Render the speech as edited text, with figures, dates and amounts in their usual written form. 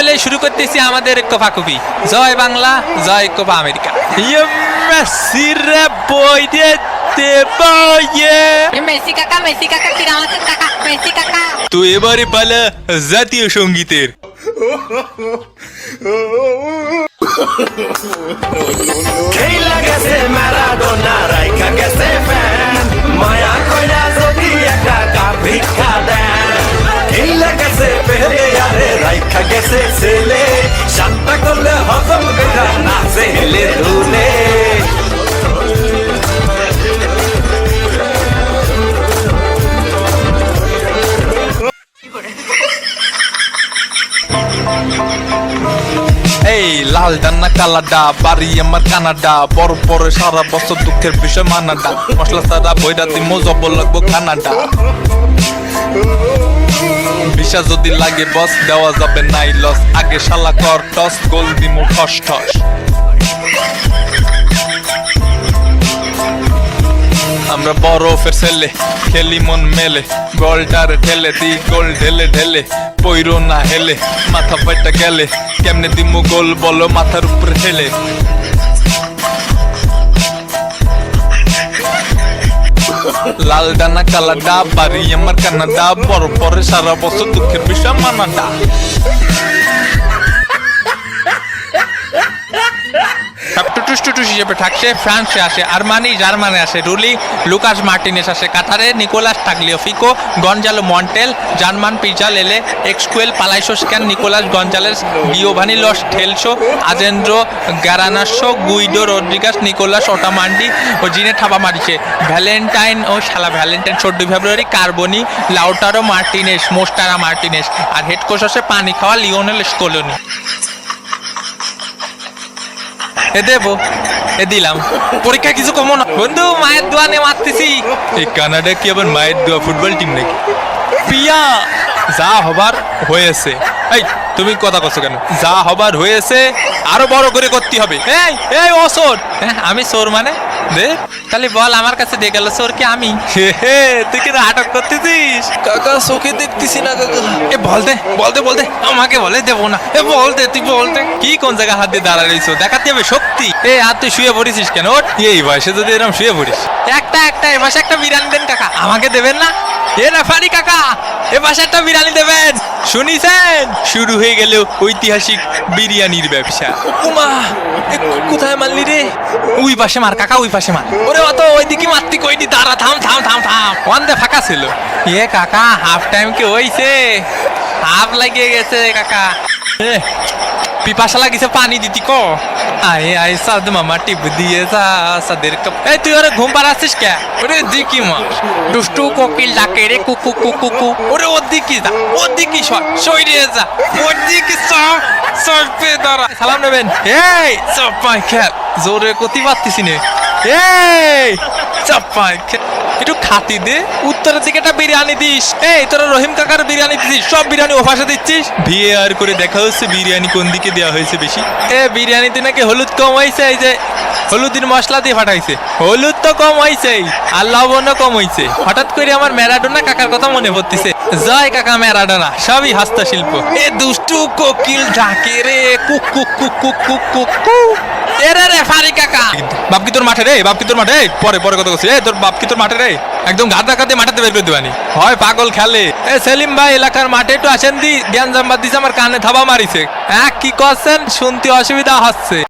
বলে শুরু করতেছি আমাদের কোপাকুপি। জয় বাংলা, জয় কোপা আমেরিকা। মেসি রে বই রে মেসি কাকা, মেসি কাকা, কিরামাতের কাকা, মেসি কাকা। তো এবারে পালা জাতীয় সঙ্গীতের। খেলা গেছে ম্যারাডোনা, রাইখা গেছে ফ্যান, মায়া কইরা যদি একটা কাপ ভিক্ষা দেন। খেলা গেছে পেলে আরে রাইখা গেছে ছেলে, সাতটা করলে হজম কইরা নাচে হেলে দুলে। এই লাল ডান্না কালাডা, বাড়ি আমার কানাডা, বড় বড় সারা বছর দুঃখের বিষয় মানাডা, মশলা সারা বইরা দিমো জব লাগবো কানাডা। ভিসা যদি লাগে বস দেওয়া যাবে নাই লস, আগে শালা কর টস, গোল দিমো ঠস ঠস। আমরা বরফের ছেলে, খেলি মন মেলে, গোলটারে ঠেলে দি গোল ঢেলে ঢেলে, পইরো না হেলে মাথা ফাইটা গেলে, কেমনে দিমু গোল বলো মাথার উপরে ঠেলে। লাল ডানা কালাডা, বাড়ি আমার কানাডা, বড় পরে সারা বছর দুঃখের বিষয় মানাডা। টুটুস হিসেবে থাকছে ফ্রান্সে আসে, আরমানি জার্মানে আসে, রুলি লুকাস মার্টিনেস আসে, কাতারে Nicolas Tagliafico, Gonzalo Montiel, German Pezzella লেলে, এক্সকুয়েল পালাইসোস্ক্যান, Nicolas Gonzalez, Giovani Lo Celso, Alejandro Garnacho, Guido Rodriguez, Nicolas Otamendi ও জিনে ঠাবা মারিছে, ভ্যালেন্টাইন ও শালা Valentine 14 February, Carboni, Lautaro Martinez, মোস্টারা মার্টিনেস, আর হেড কোচ আসে পানি খাওয়া লিওনেল স্কলোনি। এ দেবো, এ দিলাম, পরীক্ষা কিছু কমো না বন্ধু, মায়ের দোয়া নিয়ে মারতেছি। এই কানাডা কি আবার মায়ের দোয়া ফুটবল টিম নাকি? পিয়া যা হবার হয়েছে। এই তুমি কথা করছো কেন? যা হবার হয়েছে আরো বড় করে করতে হবে। এই এই ও সোর, হ্যাঁ আমি সোর মানে দে, তাহলে বল আমার কাছে দিয়ে গেল সোর কি আমি? হে তুই কি নাটক করতেছিস? কাকা চোখে দেখতেছি না কাকা। এ বলতে বলতে বলতে আমাকে বলে দেবো না। এ বলতে তুই বলতে কি কোন জায়গায় হাত দিয়ে দাঁড়া রইছো, দেখাতে হবে শক্তি। এ আর তুই শুয়ে পড়েছিস কেন? ওঠ, এই বয়সে যদি এরকম শুয়ে পড়িস। একটা এ মাসে একটা বিরিয়ানি দেন কাকা। আমাকে দেবেন না? এ রেফারি কাকা, এ মাসে একটা বিরিয়ানি দেবেন। শুনিছেন? শুরু হয়ে গেল ঐতিহাসিক বিরিয়ানির ব্যবসা। উমা, এ কোথায় মারলি রে? ওই পাশে মার কাকা, ওই পাশে মার। ওরে অত ওইদিকে মারতি কইনি, দাঁড়া, থাম থাম থাম থাম, ওয়ান্দে ফাঁকা ছিল। এ কাকা হাফ টাইম কি হইছে? হাফ লাগিয়ে গেছে কাকা। এ পিপাসা লাগিছে, পানি দিতি কো। আয়ে আয়ে সাদ মামা টিপ দিয়ে যা সাদের কাপ। এই তুই ওরে ঘুম পাড়াচ্ছিস কে? ওরে দিকি মার, দুষ্টু কোকিল ডাকে রে কুকু কুকু কু। ওরে ওদিকে যা, ওদিকে সইরে যা, ওদিকে সব সরপে দাঁড়া। সালাম নেবেন? এই চপ্পাই খেল, জোরে কতি পারতিস নে। এই চপ্পাই খেল, একটু খাতি দে। উত্তরের দিকে একটা বিরিয়ানি দিস। এই তোরা রহিম কাকার বিরিয়ানি দিস, সব বিরিয়ানি ওপাশে দিচ্ছিস। ভিএআর করে দেখা হচ্ছে বিরিয়ানি কোন দিকে দেওয়া হয়েছে বেশি। এ বিরিয়ানিতে নাকি হলুদ কম হয়েছে, এই যে হলুদের মশলা দিয়ে ফাটাইছে। হলুদ তো কম হয়েছে আর লবণও কম হয়েছে। হঠাৎ করে আমার ম্যারাডোনা কাকার কথা মনে পড়তেছে। জয় কাকা ম্যারাডোনা, সবই হস্তশিল্প। এ দুষ্টু কোকিল ডাকে রে cook cook cook cook cook cook cook. এরে রে ফারি কাকা, বাপ কি তোর মাঠে রে? বাপ কি তোর মাঠে? পরে পরে কথা বলছি। তোর বাপ কি তোর মাঠে রে? একদম গাদা কাতে মাঠাতে বের করে দেবানি, হয় পাগল খেলে। এ সেলিম ভাই এলাকার মাঠে একটু আসেন দি, জ্ঞান জাম্বাদ দিছে, আমার কানে থাবা মারিছে। হ্যাঁ কি করছেন? শুনতে অসুবিধা হচ্ছে।